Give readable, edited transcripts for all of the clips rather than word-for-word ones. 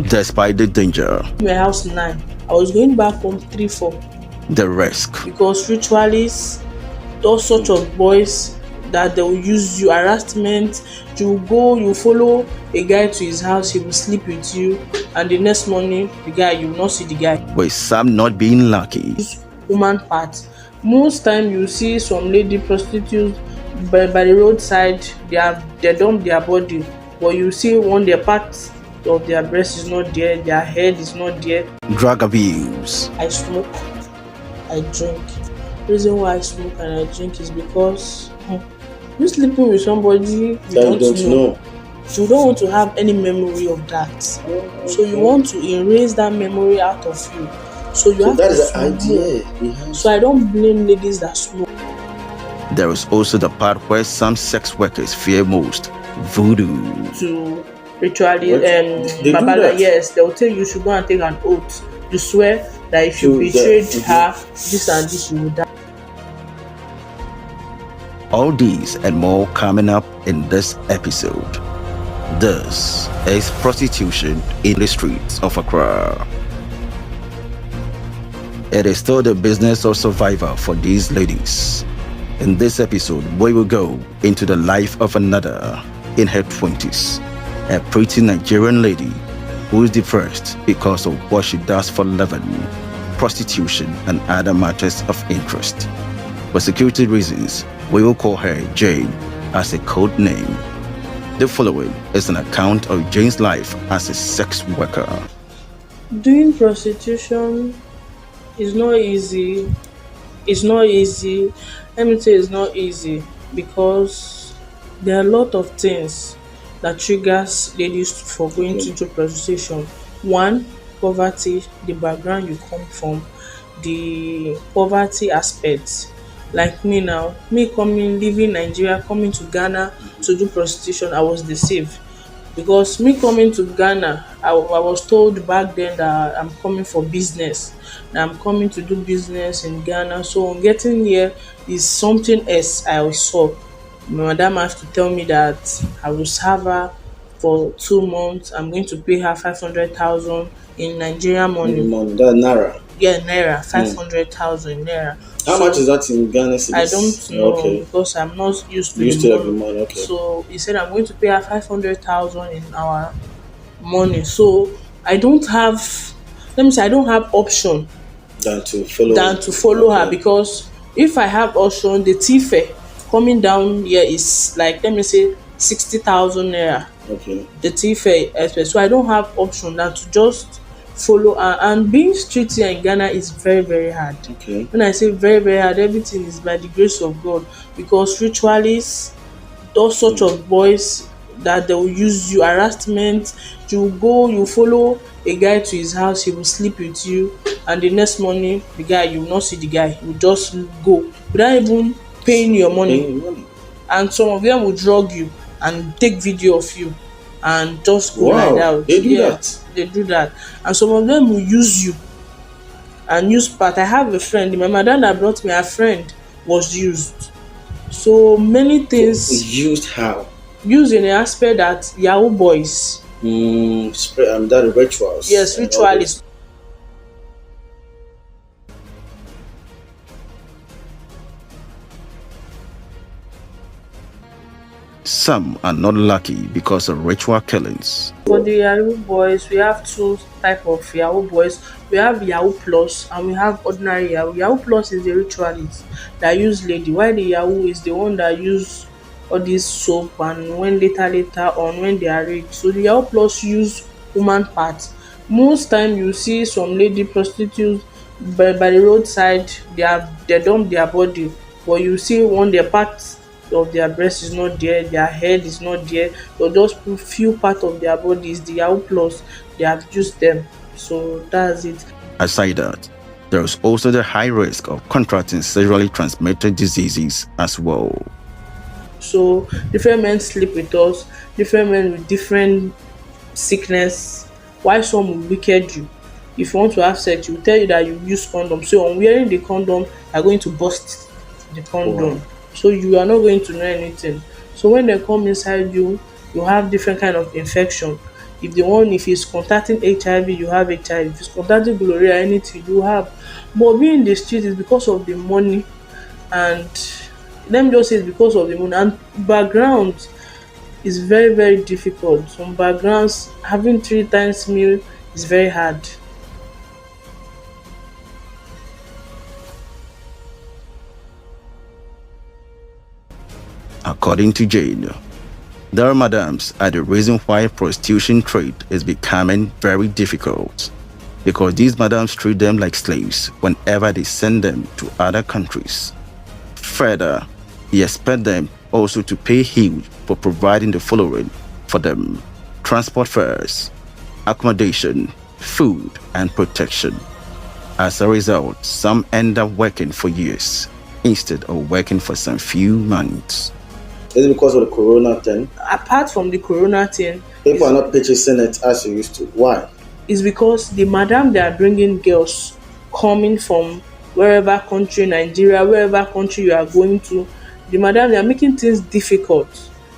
Despite the danger, My house 9. I was going back home 3, 4. the risk, Because ritualists, those sort of boys that they will use you, harassment, you go, you follow a guy to his house, he will sleep with you, and the next morning, the guy, you will not see the guy. with some not being lucky, Woman part. Most time you see some lady prostitutes by the roadside, they dump their body, but you see one their part of their breast is not there, their head is not there. drug abuse, I smoke, I drink. Reason why I smoke and I drink is because you sleeping with somebody you That don't know. You don't want to have any memory of that. So you want to erase that memory out of you. So you have that to is the smoke. idea behind. So I don't blame ladies that smoke. there is also the part where some sex workers fear most, voodoo. To ritually What? They do babala, that? yes, they will tell you should go and take an oath. You swear that if you So betrayed that- her, this and this, you will die. All these and more coming up in this episode. This is Prostitution in the Streets of Accra. It is still the business of survival for these ladies. In this episode, we will go into the life of another in her 20s, a pretty Nigerian lady who is depressed because of what she does for living, prostitution and other matters of interest. For security reasons, we will call her Jane as a code name. The following is an account of Jane's life as a sex worker. Doing prostitution is not easy. It's not easy. Let me say it's not easy because there are a lot of things that triggers ladies for going to do prostitution. One, poverty, the background you come from, the poverty aspect. Like me now, me coming, leaving Nigeria, coming to Ghana to do prostitution, I was deceived. Because me coming to Ghana, I was told back then that I'm coming for business, that I'm coming to do business in Ghana. So on getting here is something else I saw. My madam has to tell me that I will serve her for 2 months. I'm going to pay her 500,000 in Nigerian money. That Naira. Yeah, naira, 500,000 naira. How much is that in Ghana cedis? I don't know Okay. because I'm not used to Used the to every money. month. Okay. So he said I'm going to pay her 500,000 in our money. So I don't have, let me say, I don't have option Than to follow. her Okay. because if I have option, the thief coming down here is like, let me say, 60,000 naira. Okay. The thief expense. So I don't have option than to just follow her. And being street here in Ghana is very, very hard. Okay. When I say very, very hard, everything is by the grace of God because ritualists, those sort of boys that they will use you, harassment, you go, you follow a guy to his house, he will sleep with you, and the next morning, the guy, you will not see the guy, you will just go without even paying your money. Paying money. And some of them will drug you and take video of you and just go Wow, like that. they do that? They do that. And some of them will use you and use part. I have a friend, my madam that brought me, her friend was used. So many things Used how? used in the aspect that Yahoo boys, That rituals. yes, and all ritualists. Some are not lucky because of ritual killings. For the Yahoo boys, we have two type of Yahoo boys. We have Yahoo Plus and we have ordinary Yahoo. Yahoo Plus is the ritualist that use lady, while the Yahoo is the one that use all this soap and when later on when they are rich. So the Yahoo Plus use woman parts. Most time you see some lady prostitutes by the roadside, they dump their body, but you see one their parts of their breast is not there, their head is not there, or just few part of their body is the Yahoo Plus. They have used them. So that's it. Aside that, there is also the high risk of contracting sexually transmitted diseases as well. So different men sleep with us, different men with different sickness. Why some will wicked you? If you want to have sex, you tell you that you use condom. So on wearing the condom, you are going to burst the condom. Wow. So you are not going to know anything. So when they come inside you, you have different kind of infection. If he's contacting HIV, you have HIV. If he's contacting gonorrhea, anything you have. But being in the street is because of the money, and let me just say it's because of the money and background is very, very difficult. Some backgrounds having 3 times meal is very hard. According to Jane, their madams are the reason why prostitution trade is becoming very difficult, because these madams treat them like slaves whenever they send them to other countries. Further, they expect them also to pay huge for providing the following for them: transport fares, accommodation, food, and protection. As a result, some end up working for years instead of working for some few months. Is it because of the corona thing? Apart from the corona thing, People are not purchasing it as they used to. Why? it's because the madam they are bringing girls coming from wherever country, Nigeria, wherever country you are going to, the madam they are making things difficult.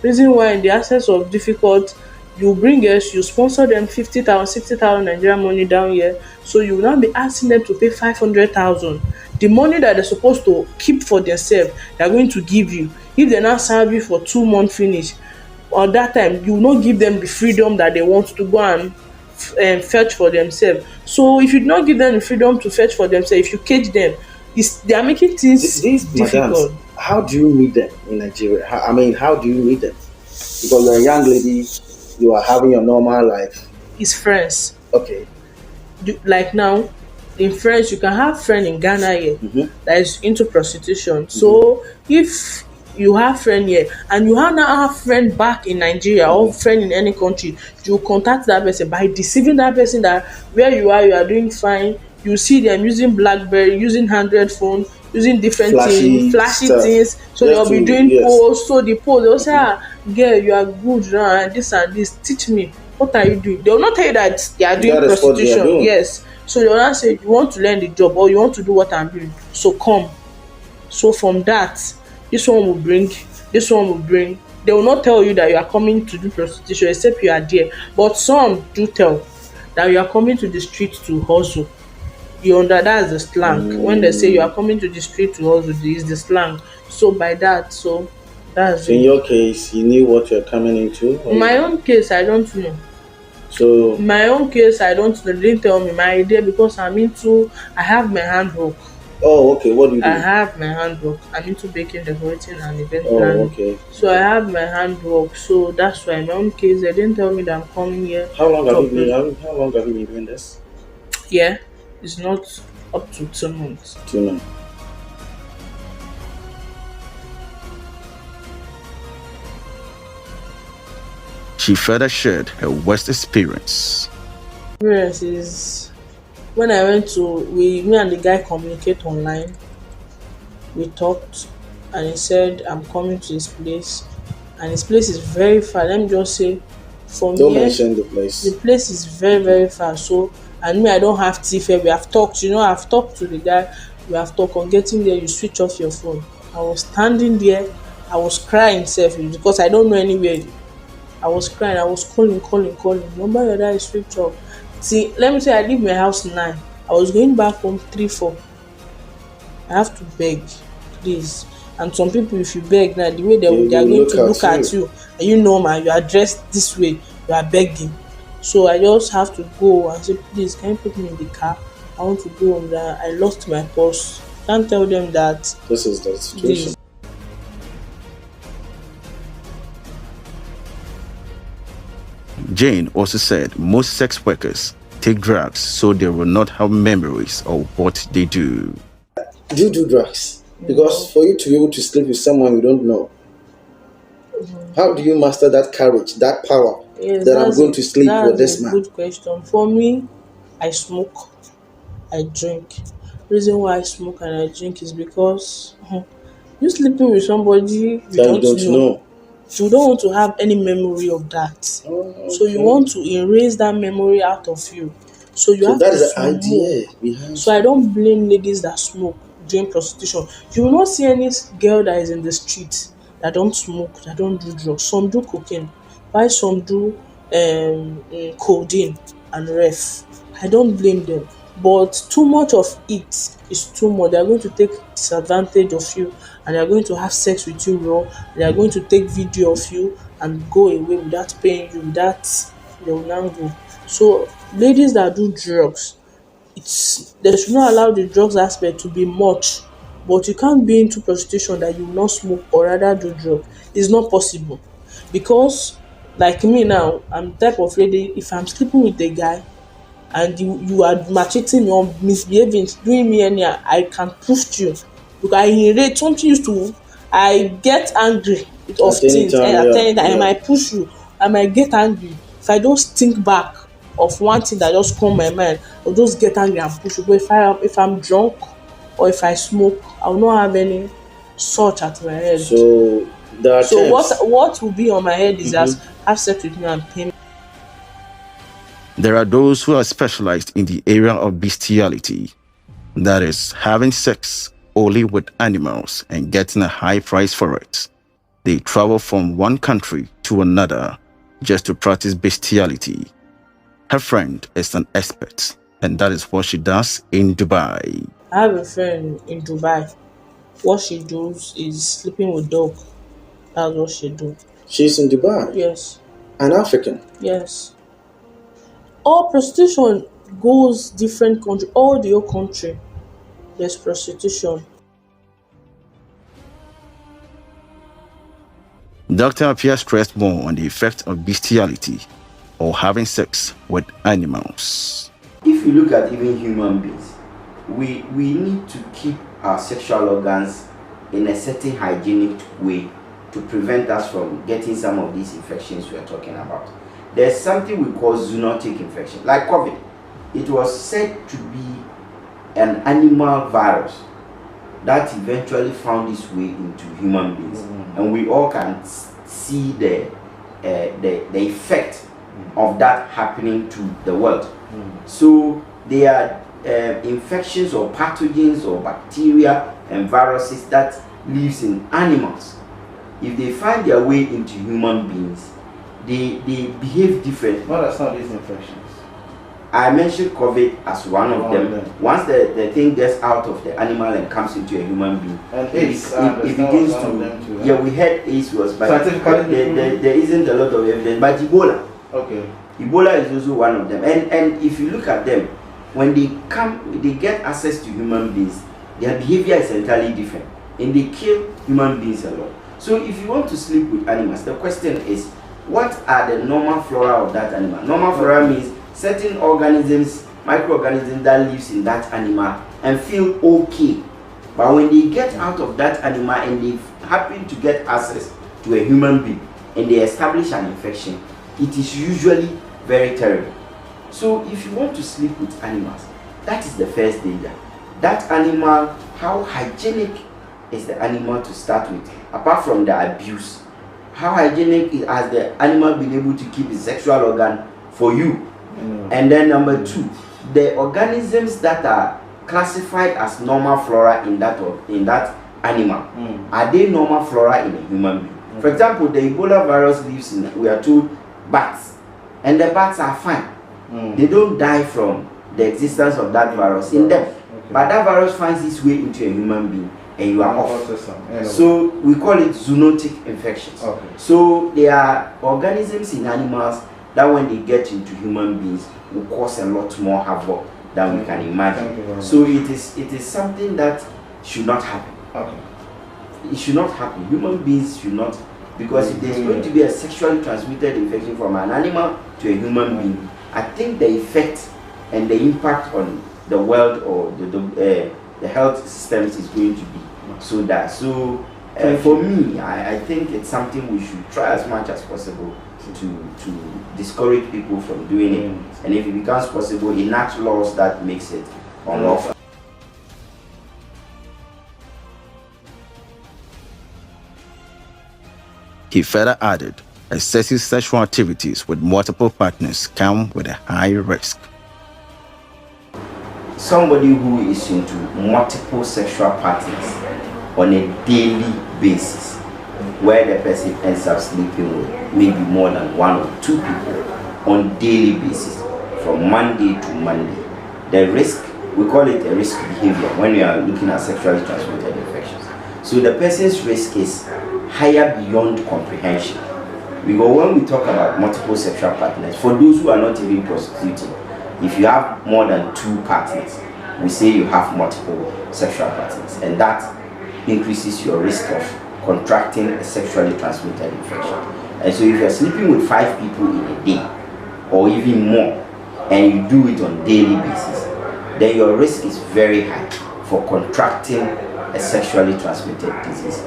Reason why in the access of difficult, you bring girls, you sponsor them 50,000, 60,000 Nigerian money down here, so you will now be asking them to pay 500,000. The money that they're supposed to keep for themselves, they're going to give you. If they now serve you for 2 months finish, or that time you will not give them the freedom that they want to go and fetch for themselves. So if you do not give them the freedom to fetch for themselves, if you cage them, they are making things These difficult. madams, how do you meet them in Nigeria? How do you meet them? Because you're a young lady, you are having your normal life. It's friends. Okay. Like now, in France, you can have friend in Ghana here that is into prostitution. So if you have friend here and you now have friend back in Nigeria or friend in any country, you contact that person by deceiving that person that where you are doing fine. You see them using BlackBerry, using 100 phone, using different Flashy flashy stuff. things. So Just they'll be to- doing yes. posts. So the post they'll say, girl, you are good now, and this. Teach me. What are you doing? They will not tell you that they are doing That is what they are prostitution. doing. Yes. So they will not say you want to learn the job or you want to do what I'm doing. So come. So from that, this one will bring, this one will bring. They will not tell you that you are coming to do prostitution except you are there. But some do tell that you are coming to the street to hustle. That's the slang. When they say you are coming to the street to hustle, this is the slang. So by that, so that's So in it. your case, you knew what you're coming into? In my own case, I don't know. So In my own case, I don't know. They didn't tell me my idea because I have my handwork. oh, okay. What do you do? I have my handwork. I'm into baking, decorating, and event Oh, planning. okay. So I have my handwork. So that's why in my own case, they didn't tell me that I'm coming here. How long have to you been? operate. How long have you been doing this? Yeah, it's not up to 2 months. 2 months. She further shared her worst experience. Experience is when I went to me and the guy communicate online. We talked, and he said I'm coming to his place, and his place is very far. Let me just say, from Don't here, mention the place. the place is very, very far. So, and me, I don't have TFL. We have talked. I've talked to the guy. We have talked. On getting there, you switch off your phone. I was standing there. I was crying self because I don't know anywhere. I was crying. I was calling. Number your dad is switch off. See, let me say, I leave my house 9. I was going back home 3, 4. I have to beg, please. And some people, if you beg now, the way they are going to look at you, and you know, man, you are dressed this way, you are begging. So I just have to go and say, please, can you put me in the car? I want to go home. That I lost my purse. Can't tell them that. This is the situation. This. Jane also said most sex workers take drugs so they will not have memories of what they do. Do you do drugs? Because for you to be able to sleep with someone you don't know, how do you master that courage, that power that I'm going to sleep with this man? That's a good question. For me, I smoke, I drink. Reason why I smoke and I drink is because you sleeping with somebody you That don't know. You don't want to have any memory of that. Oh, okay. So you want to erase that memory out of you. So you have that to is the smoke. idea behind. So I don't blame ladies that smoke during prostitution. You will not see any girl that is in the street that don't smoke, that don't do drugs. Some do cocaine, while some do codeine and ref. I don't blame them, but too much of it is too much. They are going to take disadvantage of you, and they are going to have sex with you raw. They are going to take video of you and go away without paying you. Without they will now go. So ladies that do drugs, it's they should not allow the drugs aspect to be much, but you can't be into prostitution that you will not smoke or rather do drugs. It's not possible, because like me now, I'm the type of lady, if I'm sleeping with a guy and you are maltreating me or misbehaving, doing me anyhow, I can prove to you, because I inherit something used to, I get angry with of At any things, time, at yeah, any time I yeah. might push you, I might get angry. If I just think back of one thing that just come my mind, I'll just get angry and push you. But if I'm drunk or if I smoke, I will not have any such at my head. So there are So terms. what will be on my head is just have sex with me and pay me. There are those who are specialized in the area of bestiality, that is, having sex only with animals and getting a high price for it. They travel from one country to another just to practice bestiality. Her friend is an expert, and that is what she does in Dubai. I have a friend in Dubai. What she does is sleeping with dog. That's what she do. She's in Dubai. Yes. An African. Yes. All prostitution goes different country. All the whole country, there's prostitution. Doctor appears stressed more on the effect of bestiality or having sex with animals. If you look at even human beings, we need to keep our sexual organs in a certain hygienic way to prevent us from getting some of these infections we are talking about. There's something we call zoonotic infection, like COVID. It was said to be an animal virus that eventually found its way into human beings, and we all can see the effect of that happening to the world. So they are infections or pathogens or bacteria and viruses that lives in animals. If they find their way into human beings, they behave different. What are some of these infections? I mentioned COVID as one of them. Once the thing gets out of the animal and comes into a human being, And it begins to. Yeah, we heard AIDS was, but Scientifically, there isn't a lot of evidence. But Ebola. Okay. Ebola is also one of them. And if you look at them, when they get access to human beings, their behavior is entirely different, and they kill human beings a lot. So if you want to sleep with animals, the question is, what are the normal flora of that animal? Normal flora means certain organisms, microorganisms that lives in that animal and feel okay. But when they get out of that animal and they happen to get access to a human being and they establish an infection, it is usually very terrible. So if you want to sleep with animals, that is the first danger. That animal, how hygienic is the animal to start with, apart from the abuse? How hygienic has the animal been able to keep its sexual organ for you? And then number two, the organisms that are classified as normal flora in that animal, are they normal flora in a human being? For example, the Ebola virus lives in, we are told, bats, and the bats are fine. They don't die from the existence of that virus in them. But that virus finds its way into a human being and you are off. So we call it zoonotic infections. So there are organisms in animals that when they get into human beings will cause a lot more havoc than we can imagine. So it is something that should not happen. It should not happen. Human beings should not, because if there's going to be a sexually transmitted infection from an animal to a human being, I think the effect and the impact on the world or the health systems is going to be so that. So for me, I think it's something we should try as much as possible to discourage people from doing it, and if it becomes possible, enact laws that makes it unlawful. He further added, excessive sexual activities with multiple partners come with a high risk. Somebody who is into multiple sexual partners on a daily basis, where the person ends up sleeping with maybe more than 1 or 2 people on daily basis from Monday to Monday. The risk, we call it a risk behavior when we are looking at sexually transmitted infections. So the person's risk is higher beyond comprehension. Because when we talk about multiple sexual partners, for those who are not even prostituting, if you have more than 2 partners, we say you have multiple sexual partners, and that increases your risk of contracting a sexually transmitted infection. And so if you're sleeping with 5 people in a day, or even more, and you do it on daily basis, then your risk is very high for contracting a sexually transmitted disease.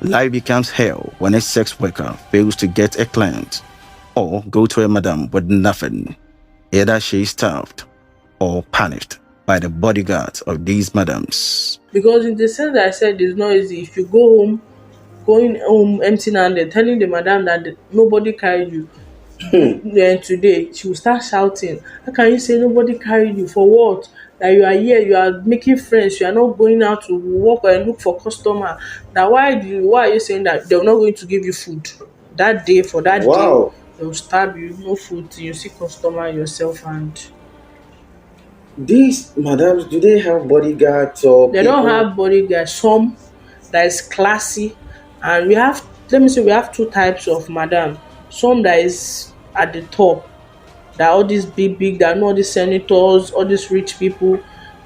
Life becomes hell when a sex worker fails to get a client or go to a madam with nothing. Either she is starved or punished by the bodyguards of these madams. Because in the sense that I said, it's not easy. If you going home empty-handed, telling the madam that nobody carried you, then today she will start shouting, how can you say nobody carried you? For what? That you are here, you are making friends, you are not going out to work or look for customer. That why are you saying that they're not going to give you food that day? For that day they'll stab you, no food till you see customer yourself. And these madams, do they have bodyguards or they don't have bodyguards? Some that is classy, and we have, let me say, we have 2 types of madam. Some that is at the top, that all these big, that know all these senators, all these rich people,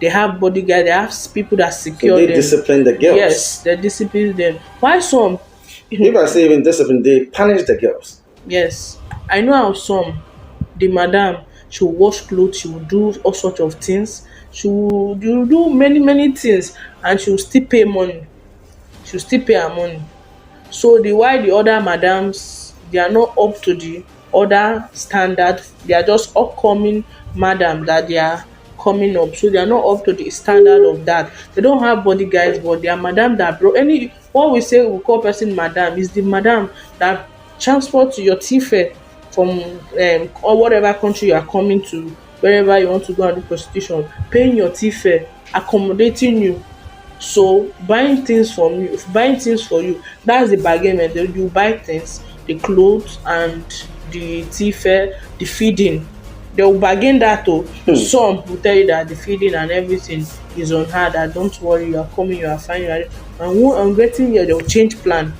they have bodyguards, they have people that secure so they them. Discipline the girls. Yes, they discipline them. Why some? If I say even discipline, they punish the girls. Yes, I know how some, the madam, she will wash clothes, she will do all sorts of things, she will do many things, and she will still pay money. She will still pay her money. So the other madams, they are not up to the other standard. They are just upcoming madam that they are coming up. So they are not up to the standard of that. They don't have bodyguards, but they are madam that what we say we call person madam is the madam that transport your tea from or whatever country you are coming to, wherever you want to go and do prostitution, paying your tea fare, accommodating you. So buying things for you, that's the bargain method. You buy things, the clothes and the tea fare, the feeding. They will bargain that too. Some will tell you that the feeding and everything is on her, that don't worry, you are coming, you are fine, and when I'm getting here, they'll change plan.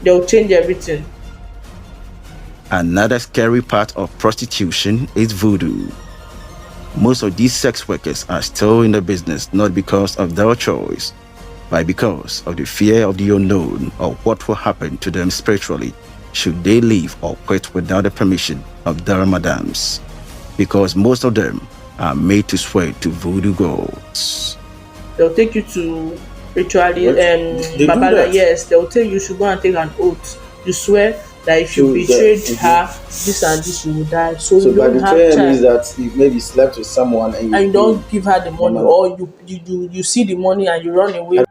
They'll change everything. Another scary part of prostitution is voodoo. Most of these sex workers are still in the business not because of their choice, but because of the fear of the unknown or what will happen to them spiritually should they leave or quit without the permission of their madams. Because most of them are made to swear to voodoo gods. They'll take you to ritually, Babala, yes, they'll tell you should go and take an oath. You swear that if you betrayed her, this and this, you will die. So you by don't have betrayal time. Means that you maybe slept with someone and you don't give her the money, or you see the money and you run away